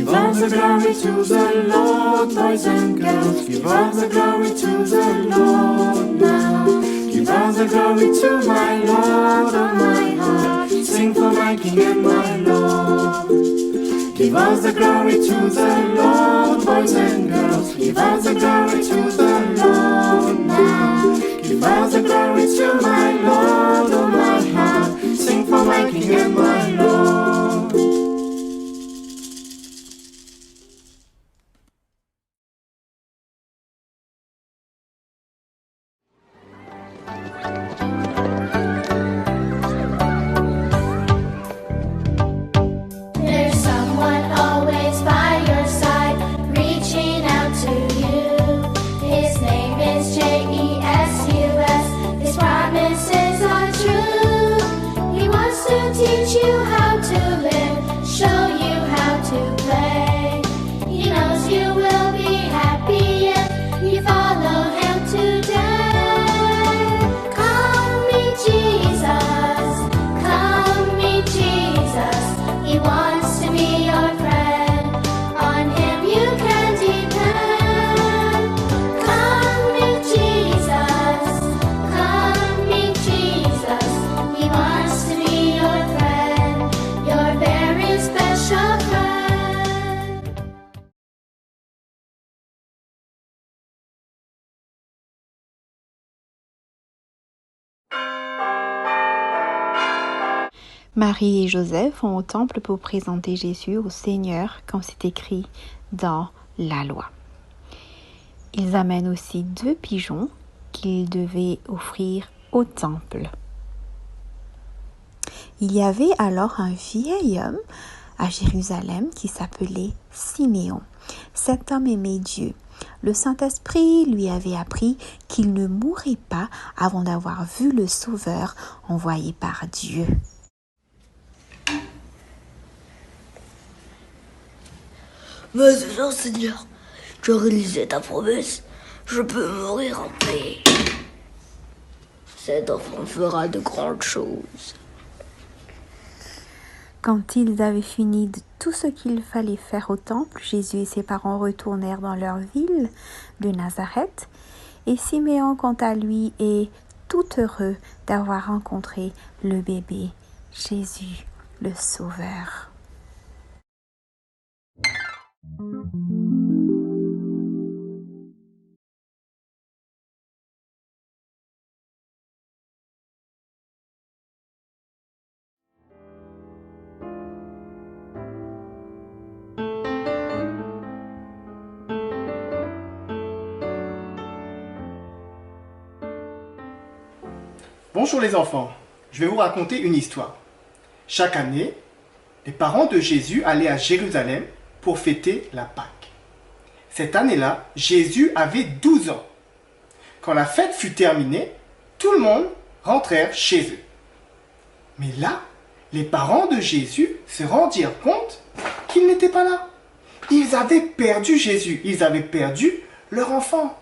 Give all the glory to the Lord, boys and girls. Give all the glory to the Lord now. Give all the glory to my Lord, oh my heart. Sing for my King and my Lord. Give all the glory to the Lord, boys and girls. Give all the glory to the Lord now. Give all the glory to my Lord, oh my heart. Sing for my King and my Lord. There's someone always by your side, reaching out to you. His name is Jesus. His promises are true. He wants to teach you how to live, show you how to play. He knows you will be happy if you follow him today. Come meet Jesus. Come meet Jesus. He wants to be your friend. On him you can depend. Come meet Jesus. Come meet Jesus. He wants to be your friend, your very special friend. Marie et Joseph vont au temple pour présenter Jésus au Seigneur comme c'est écrit dans la loi. Ils amènent aussi 2 pigeons qu'ils devaient offrir au temple. Il y avait alors un vieil homme à Jérusalem qui s'appelait Siméon. Cet homme aimait Dieu. Le Saint-Esprit lui avait appris qu'il ne mourrait pas avant d'avoir vu le Sauveur envoyé par Dieu. Maintenant, Seigneur, tu as réalisé ta promesse. Je peux mourir en paix. Cet enfant fera de grandes choses. Quand ils avaient fini de tout ce qu'il fallait faire au temple, Jésus et ses parents retournèrent dans leur ville de Nazareth. Et Siméon, quant à lui, est tout heureux d'avoir rencontré le bébé Jésus, le Sauveur. Bonjour les enfants, je vais vous raconter une histoire. Chaque année, les parents de Jésus allaient à Jérusalem pour fêter la Pâque. Cette année-là, Jésus avait 12 ans. Quand la fête fut terminée, tout le monde rentrèrent chez eux. Mais là, les parents de Jésus se rendirent compte qu'il n'était pas là. Ils avaient perdu Jésus, ils avaient perdu leur enfant.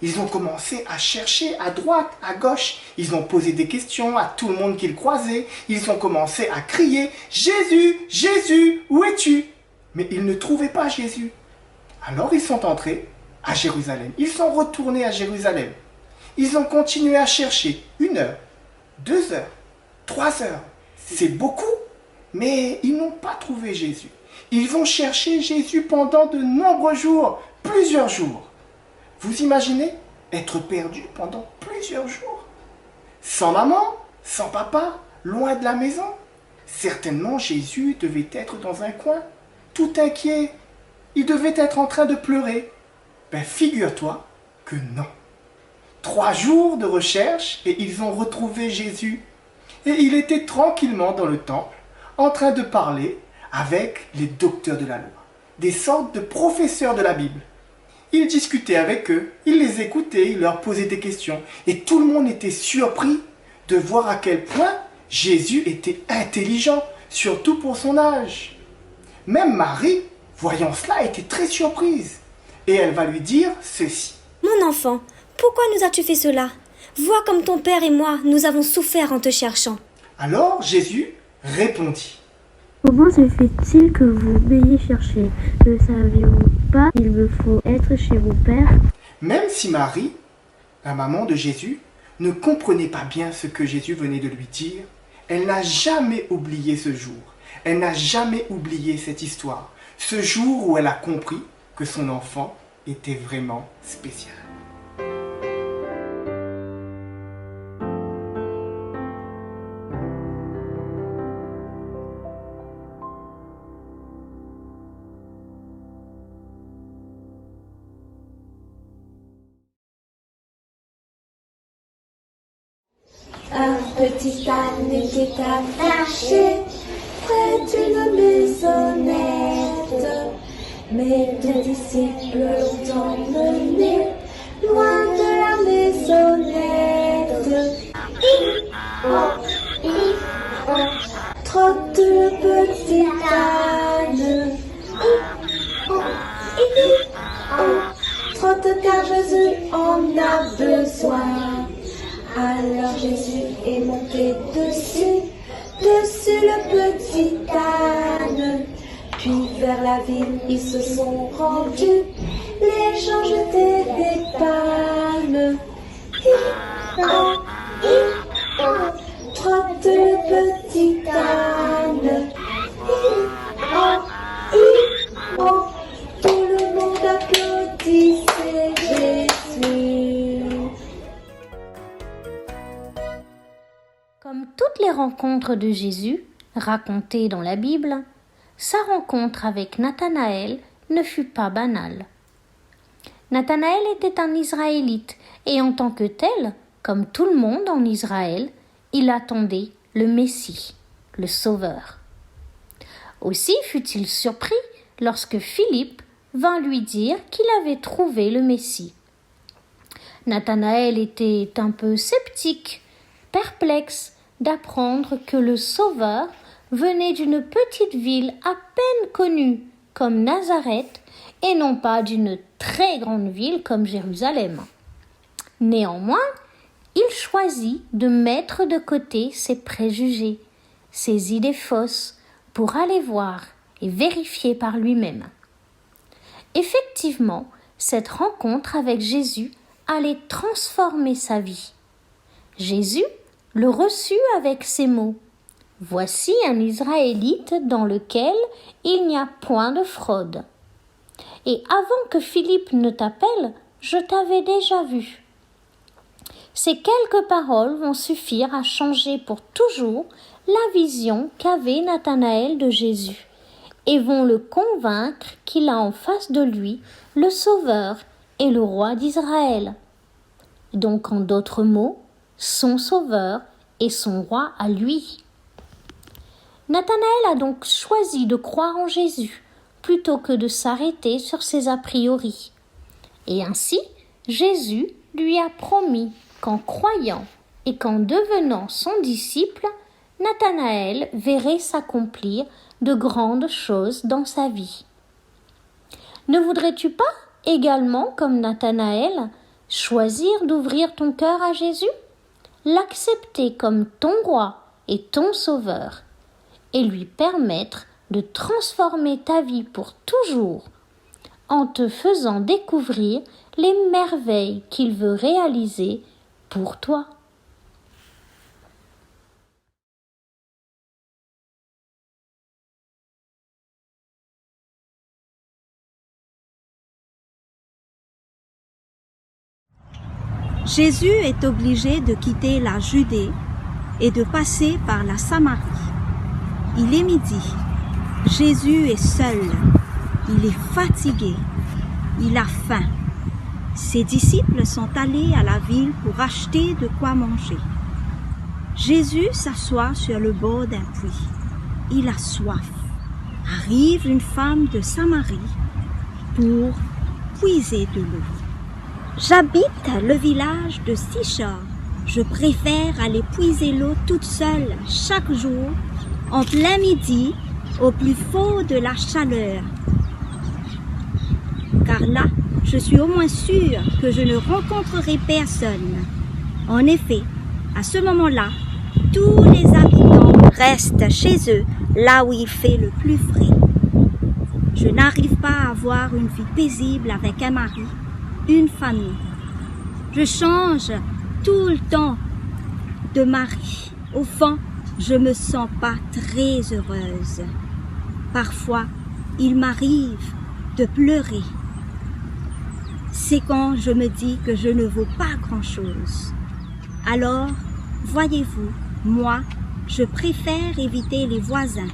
Ils ont commencé à chercher à droite, à gauche. Ils ont posé des questions à tout le monde qu'ils croisaient. Ils ont commencé à crier « Jésus, Jésus, où es-tu » Mais ils ne trouvaient pas Jésus. Alors ils sont entrés à Jérusalem. Ils sont retournés à Jérusalem. Ils ont continué à chercher 1 heure, 2 heures, 3 heures. C'est beaucoup, mais ils n'ont pas trouvé Jésus. Ils ont cherché Jésus pendant de nombreux jours, plusieurs jours. Vous imaginez être perdu pendant plusieurs jours? Sans maman, sans papa, loin de la maison? Certainement Jésus devait être dans un coin, tout inquiet. Il devait être en train de pleurer. Ben figure-toi que non. 3 jours de recherche et ils ont retrouvé Jésus. Et il était tranquillement dans le temple, en train de parler avec les docteurs de la loi, des sortes de professeurs de la Bible. Il discutait avec eux, il les écoutait, il leur posait des questions. Et tout le monde était surpris de voir à quel point Jésus était intelligent, surtout pour son âge. Même Marie, voyant cela, était très surprise. Et elle va lui dire ceci. Mon enfant, pourquoi nous as-tu fait cela? Vois comme ton père et moi, nous avons souffert en te cherchant. Alors Jésus répondit. Comment se fait-il que vous m'ayez cherché? Ne saviez-vous pas qu'il me faut être chez mon Père? Même si Marie, la maman de Jésus, ne comprenait pas bien ce que Jésus venait de lui dire, elle n'a jamais oublié ce jour. Elle n'a jamais oublié cette histoire. Ce jour où elle a compris que son enfant était vraiment spécial. Un petit âne était attaché près d'une maisonnette. Mais deux disciples l'ont emmené loin de la maisonnette. Trotte le petit âne. Trotte car Jésus en a besoin. Alors Jésus est monté dessus le petit âne. Puis vers la ville ils se sont rendus, les gens jetaient des palmes. Trotte le petit âne. Tout le monde applaudissait Jésus. Comme toutes les rencontres de Jésus, racontées dans la Bible, sa rencontre avec Nathanaël ne fut pas banale. Nathanaël était un Israélite et en tant que tel, comme tout le monde en Israël, il attendait le Messie, le Sauveur. Aussi fut-il surpris lorsque Philippe vint lui dire qu'il avait trouvé le Messie. Nathanaël était un peu sceptique, perplexe d'apprendre que le Sauveur venait d'une petite ville à peine connue comme Nazareth et non pas d'une très grande ville comme Jérusalem. Néanmoins, il choisit de mettre de côté ses préjugés, ses idées fausses, pour aller voir et vérifier par lui-même. Effectivement, cette rencontre avec Jésus allait transformer sa vie. Jésus le reçut avec ces mots: « Voici un Israélite dans lequel il n'y a point de fraude. Et avant que Philippe ne t'appelle, je t'avais déjà vu. » Ces quelques paroles vont suffire à changer pour toujours la vision qu'avait Nathanaël de Jésus et vont le convaincre qu'il a en face de lui le Sauveur et le roi d'Israël. Donc, en d'autres mots, son Sauveur et son roi à lui. Nathanaël a donc choisi de croire en Jésus plutôt que de s'arrêter sur ses a priori. Et ainsi, Jésus lui a promis qu'en croyant et qu'en devenant son disciple, Nathanaël verrait s'accomplir de grandes choses dans sa vie. Ne voudrais-tu pas également, comme Nathanaël, choisir d'ouvrir ton cœur à Jésus, l'accepter comme ton roi et ton sauveur, et lui permettre de transformer ta vie pour toujours en te faisant découvrir les merveilles qu'il veut réaliser pour toi. Jésus est obligé de quitter la Judée et de passer par la Samarie. Il est midi. Jésus est seul. Il est fatigué. Il a faim. Ses disciples sont allés à la ville pour acheter de quoi manger. Jésus s'assoit sur le bord d'un puits. Il a soif. Arrive une femme de Samarie pour puiser de l'eau. J'habite le village de Sichar. Je préfère aller puiser l'eau toute seule chaque jour, en plein midi, au plus fort de la chaleur. Car là, je suis au moins sûre que je ne rencontrerai personne. En effet, à ce moment-là, tous les habitants restent chez eux là où il fait le plus frais. Je n'arrive pas à avoir une vie paisible avec un mari, une famille. Je change tout le temps de mari. Au fond, je me sens pas très heureuse. Parfois, il m'arrive de pleurer. C'est quand je me dis que je ne vaux pas grand-chose. Alors, voyez-vous, moi, je préfère éviter les voisins.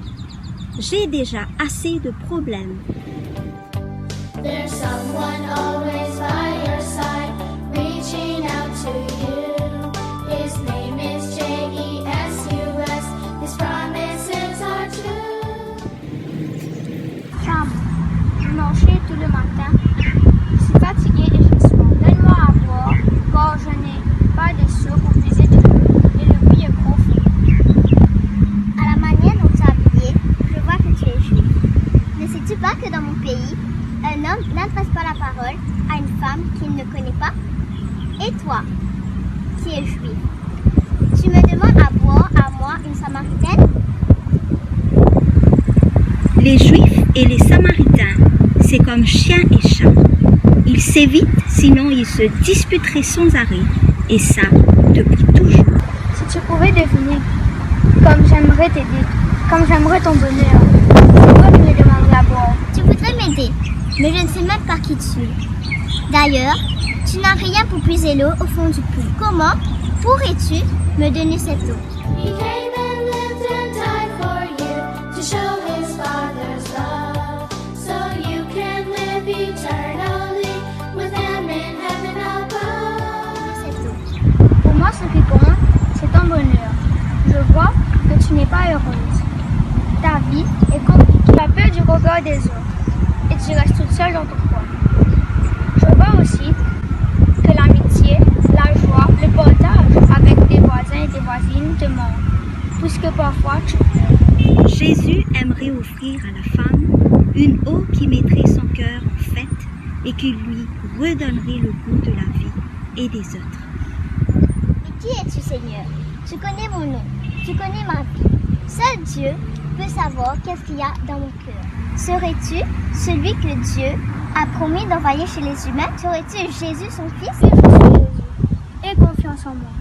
J'ai déjà assez de problèmes. There's someone always by your side, reaching out to you. His name is Jesus. His promises are true. Femme, je marchais tout le matin. Je suis fatiguée et j'ai soif. Donne-moi à boire, car je n'ai pas de sous pour payer tout et le prix est profond. À la manière dont tu es habillée, je vois que tu es juif. Ne sais-tu pas que dans mon pays, un homme n'adresse pas la parole à une femme qu'il ne connaît pas? Et toi, qui es juif, tu me demandes à boire à moi, une Samaritaine? Les Juifs et les Samaritains, c'est comme chien et chat. Ils s'évitent, sinon ils se disputeraient sans arrêt. Et ça, depuis toujours. Si tu pouvais deviner comme j'aimerais t'aider, comme j'aimerais ton bonheur, pourquoi tu me demanderais à boire? Tu voudrais m'aider, mais je ne sais même pas qui tu es. D'ailleurs, tu n'as rien pour puiser l'eau au fond du puits. Comment pourrais-tu me donner cette eau? He came and lived and died for you to show his Father's love, so you can live eternally with him in heaven above. Pour moi, ce qui compte, c'est ton bonheur. Je vois que tu n'es pas heureuse. Ta vie est compliquée. Tu as peur du regard des autres et tu restes toute seule dans ton coin. Je vois aussi que l'amitié, la joie, le partage avec tes voisins et tes voisines te manquent, puisque parfois tu pleures. Jésus aimerait offrir à la femme une eau qui mettrait son cœur en fête et qui lui redonnerait le goût de la vie et des autres. Mais qui es-tu, Seigneur? Tu connais mon nom, tu connais ma vie. Seul Dieu peut savoir qu'est-ce qu'il y a dans mon cœur. Serais-tu celui que Dieu a promis d'envoyer chez les humains? Serais-tu Jésus, son fils? Oui, je suis Jésus. Aie confiance en moi.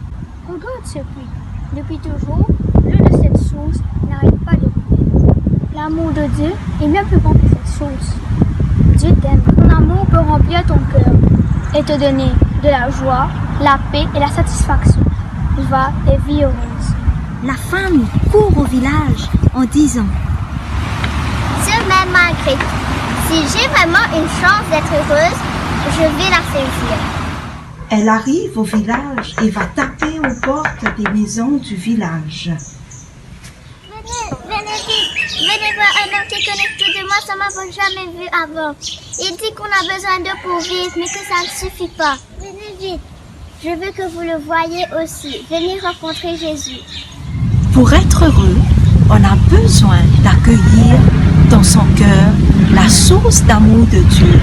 Regarde ce puits. Depuis toujours, l'eau de cette source n'arrête pas de couler. L'amour de Dieu est bien plus grand que cette source. Dieu t'aime. Ton amour peut remplir ton cœur et te donner de la joie, la paix et la satisfaction. Va et vis heureuse. La femme court au village en disant: Dieu m'aime malgré tout. Si j'ai vraiment une chance d'être heureuse, je vais la saisir. Elle arrive au village et va taper aux portes des maisons du village. Venez vite, venez voir un homme qui est connecté de moi, ça m'a jamais vu avant. Il dit qu'on a besoin d'eux pour vivre, mais que ça ne suffit pas. Venez vite, je veux que vous le voyiez aussi. Venez rencontrer Jésus. Pour être heureux, on a besoin d'accueillir dans son cœur la source d'amour de Dieu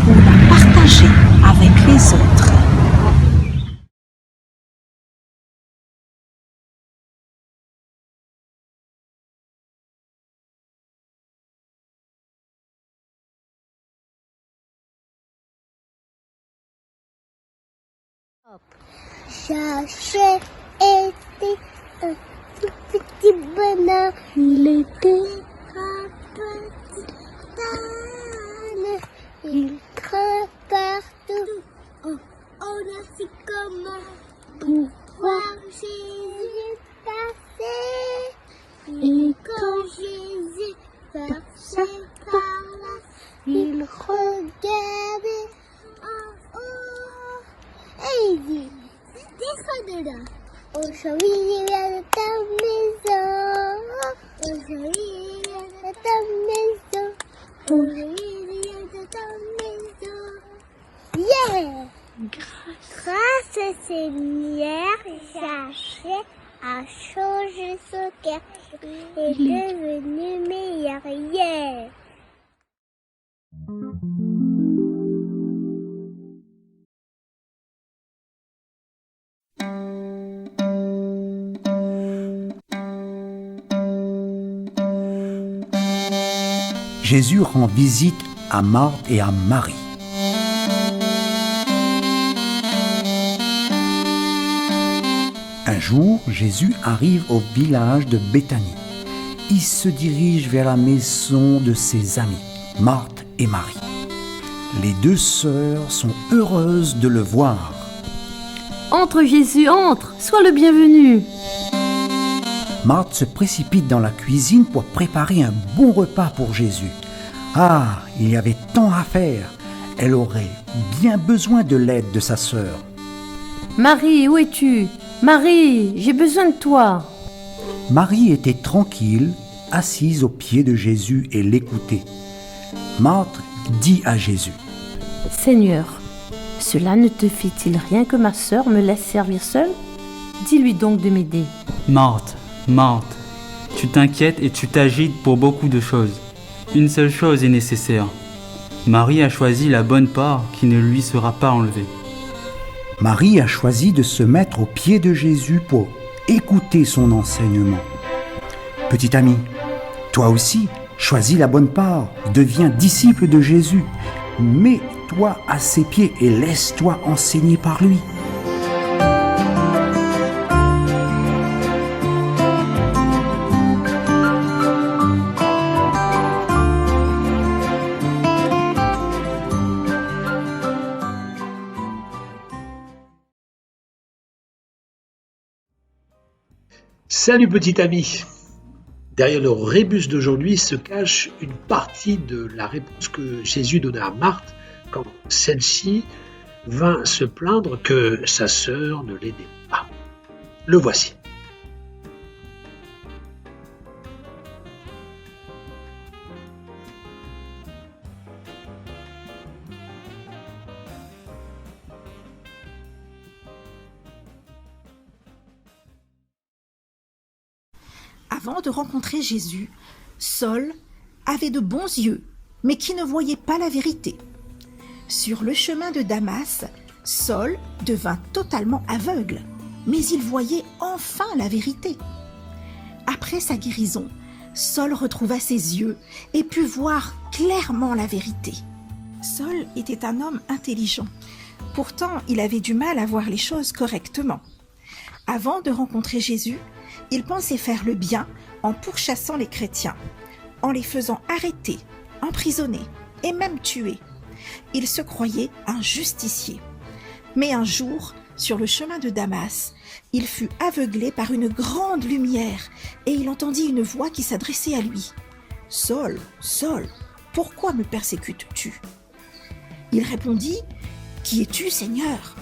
pour la partager avec les autres. Cherchez était un tout petit bonheur. Il était un petit âne. Il craint partout. On a su comment pour voir Jésus passer. Et quand Jésus passait par là, il regardait en haut. Et il dit: descends de là. Aujourd'hui, il vient de ta maison. Aujourd'hui, il vient de ta maison. Aujourd'hui, il vient de ta maison. Yeah! Grâce au Seigneur, cherchait à changer son cœur. Il est devenu meilleur. Yeah! Jésus rend visite à Marthe et à Marie. Un jour, Jésus arrive au village de Béthanie. Il se dirige vers la maison de ses amis, Marthe et Marie. Les deux sœurs sont heureuses de le voir. Entre Jésus, entre, sois le bienvenu. Marthe se précipite dans la cuisine pour préparer un bon repas pour Jésus. Ah, il y avait tant à faire. Elle aurait bien besoin de l'aide de sa sœur. Marie, où es-tu ? Marie, j'ai besoin de toi. Marie était tranquille, assise aux pieds de Jésus et l'écoutait. Marthe dit à Jésus: Seigneur, cela ne te fait-il rien que ma sœur me laisse servir seule ? Dis-lui donc de m'aider. Marthe, tu t'inquiètes et tu t'agites pour beaucoup de choses. Une seule chose est nécessaire. Marie a choisi la bonne part qui ne lui sera pas enlevée. Marie a choisi de se mettre aux pieds de Jésus pour écouter son enseignement. Petit ami, toi aussi, choisis la bonne part, deviens disciple de Jésus. Mets-toi à ses pieds et laisse-toi enseigner par lui. Salut petit ami! Derrière le rébus d'aujourd'hui se cache une partie de la réponse que Jésus donna à Marthe quand celle-ci vint se plaindre que sa sœur ne l'aidait pas. Le voici. Avant de rencontrer Jésus, Saul avait de bons yeux, mais qui ne voyait pas la vérité. Sur le chemin de Damas, Saul devint totalement aveugle, mais il voyait enfin la vérité. Après sa guérison, Saul retrouva ses yeux et put voir clairement la vérité. Saul était un homme intelligent. Pourtant, il avait du mal à voir les choses correctement. Avant de rencontrer Jésus, il pensait faire le bien en pourchassant les chrétiens, en les faisant arrêter, emprisonner et même tuer. Il se croyait un justicier. Mais un jour, sur le chemin de Damas, il fut aveuglé par une grande lumière et il entendit une voix qui s'adressait à lui. « Saul, Saul, pourquoi me persécutes-tu » Il répondit « Qui es-tu, Seigneur »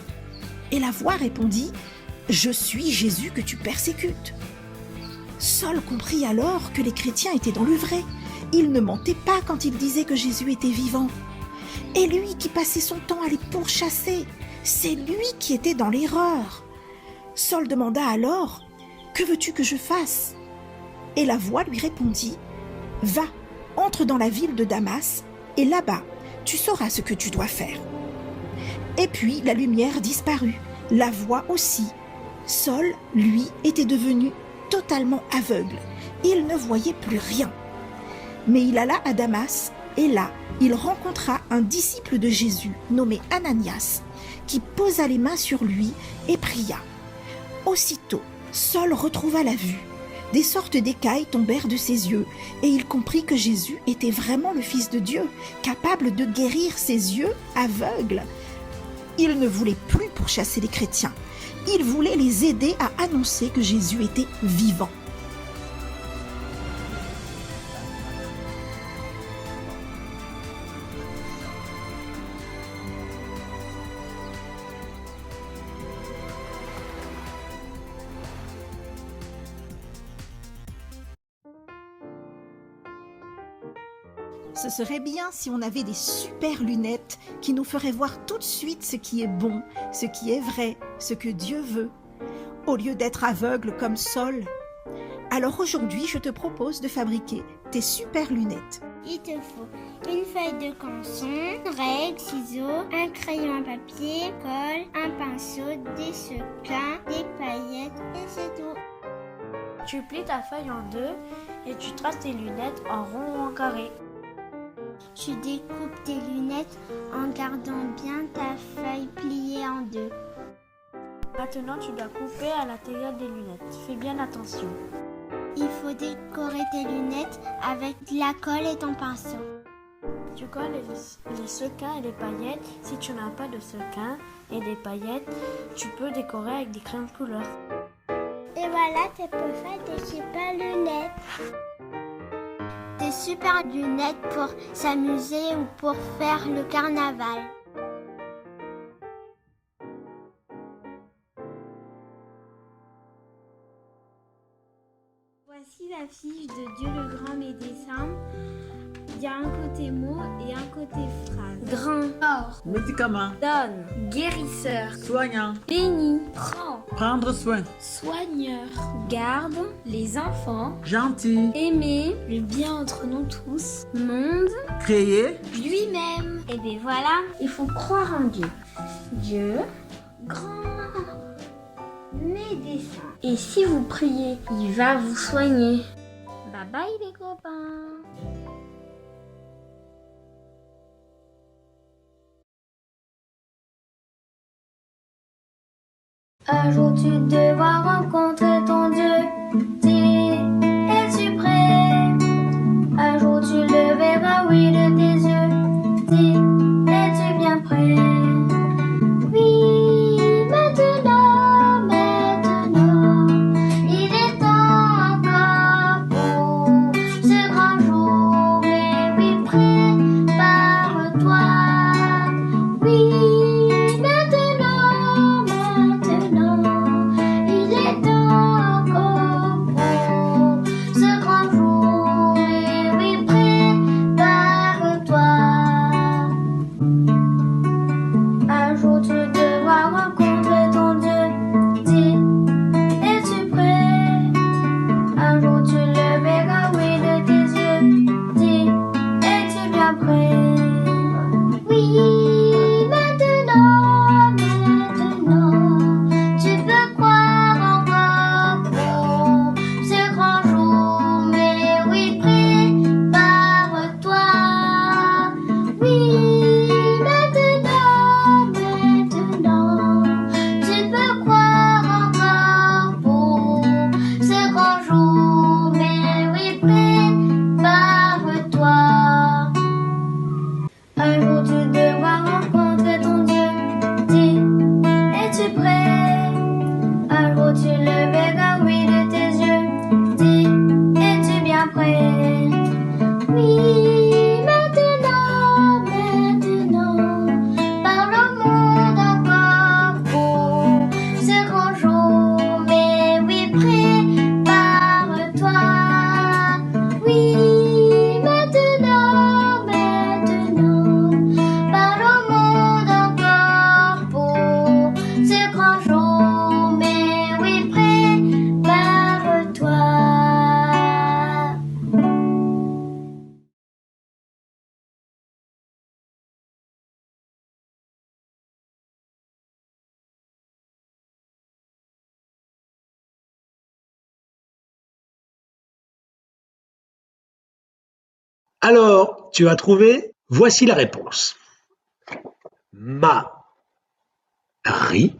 Et la voix répondit « Je suis Jésus que tu persécutes ». Saul comprit alors que les chrétiens étaient dans le vrai. Il ne mentait pas quand il disait que Jésus était vivant. Et lui qui passait son temps à les pourchasser, c'est lui qui était dans l'erreur. Saul demanda alors « Que veux-tu que je fasse ?» Et la voix lui répondit « Va, entre dans la ville de Damas, et là-bas, tu sauras ce que tu dois faire. » Et puis la lumière disparut, la voix aussi. Saul, lui, était devenu totalement aveugle. Il ne voyait plus rien. Mais il alla à Damas, et là, il rencontra un disciple de Jésus nommé Ananias, qui posa les mains sur lui et pria. Aussitôt, Saul retrouva la vue. Des sortes d'écailles tombèrent de ses yeux, et il comprit que Jésus était vraiment le Fils de Dieu, capable de guérir ses yeux aveugles. Il ne voulait plus pourchasser les chrétiens. Il voulait les aider à annoncer que Jésus était vivant. Ce serait bien si on avait des super lunettes qui nous feraient voir tout de suite ce qui est bon, ce qui est vrai, ce que Dieu veut, au lieu d'être aveugle comme Saul. Alors aujourd'hui, je te propose de fabriquer tes super lunettes. Il te faut une feuille de canson, règles, ciseaux, un crayon à papier, colle, un pinceau, des sequins, des paillettes et c'est tout. Tu plies ta feuille en deux et tu traces tes lunettes en rond ou en carré. Tu découpes tes lunettes en gardant bien ta feuille pliée en deux. Maintenant, tu dois couper à l'intérieur des lunettes. Fais bien attention. Il faut décorer tes lunettes avec de la colle et ton pinceau. Tu colles les sequins et les paillettes. Si tu n'as pas de sequins et des paillettes, tu peux décorer avec des crayons de couleur. Et voilà, tu peux faire des super lunettes. Des super lunettes pour s'amuser ou pour faire le carnaval. Voici l'affiche de Dieu le Grand Médecin. Il y a un côté mot et un côté phrase. Grand, or, médicament, donne, guérisseur, soignant, béni, prend, prendre soin, soigneur, garde, les enfants, gentil, aimer, le bien entre nous tous, monde, créer, lui-même. Et bien voilà, il faut croire en Dieu. Dieu, grand médecin. Et si vous priez, il va vous soigner. Bye bye les copains. Un jour tu devras rencontrer ton Dieu. Dis, es-tu prêt? Un jour tu le verras, oui, de tes yeux. Dis, es-tu bien prêt? Oui, maintenant, il est encore pour ce grand jour. Mais oui, prépare-toi. Oui. Alors, tu as trouvé? Voici la réponse. Marie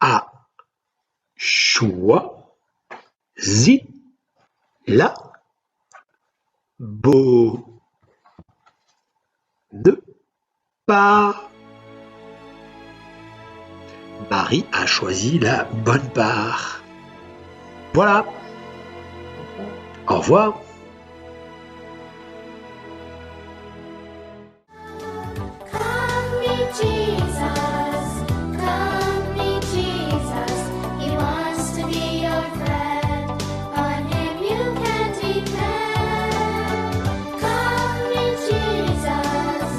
a choisi la bonne part. Marie a choisi la bonne part. Voilà. Au revoir. Come meet Jesus, come meet Jesus. He wants to be your friend. On him you can depend. Come meet Jesus,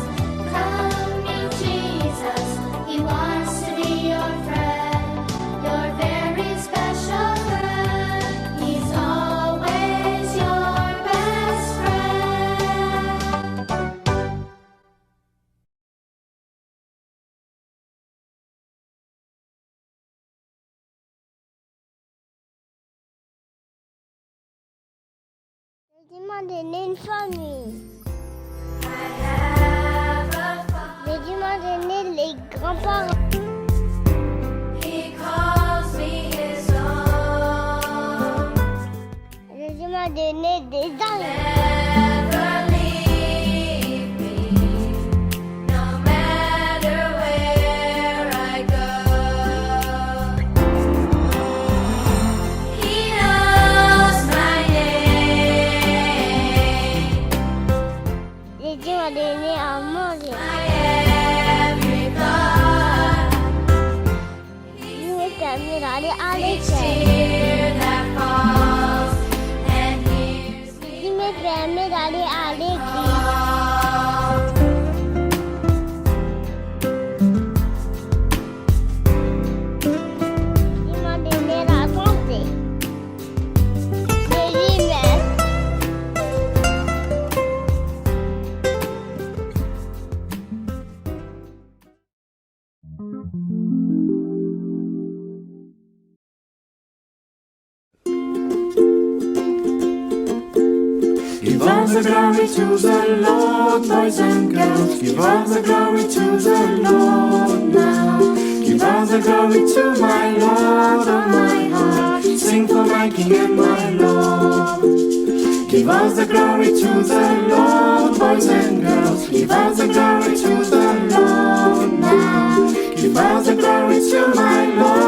come meet Jesus. He wants to be your friend, your very special friend. He's always your best friend. J'ai demandé une famille. grands-parents. He calls me his own. Jésus m'a donné des anges. Never leave me, no matter where I go. He knows my name. Jésus m'a donné à manger. Every thought, Il m'a permis d'aller à each l'école. tear that falls, and hears me Il m'a permis d'aller à l'église. call. Il m'a donné la santé. De lui-même. Give all the glory to the Lord, boys and girls. Give all the glory to the Lord now. Give all the glory to my Lord, oh my heart. Sing for my King and my Lord. Give all the glory to the Lord, boys and girls. Give all the glory to the Lord now. Give all the glory to my Lord.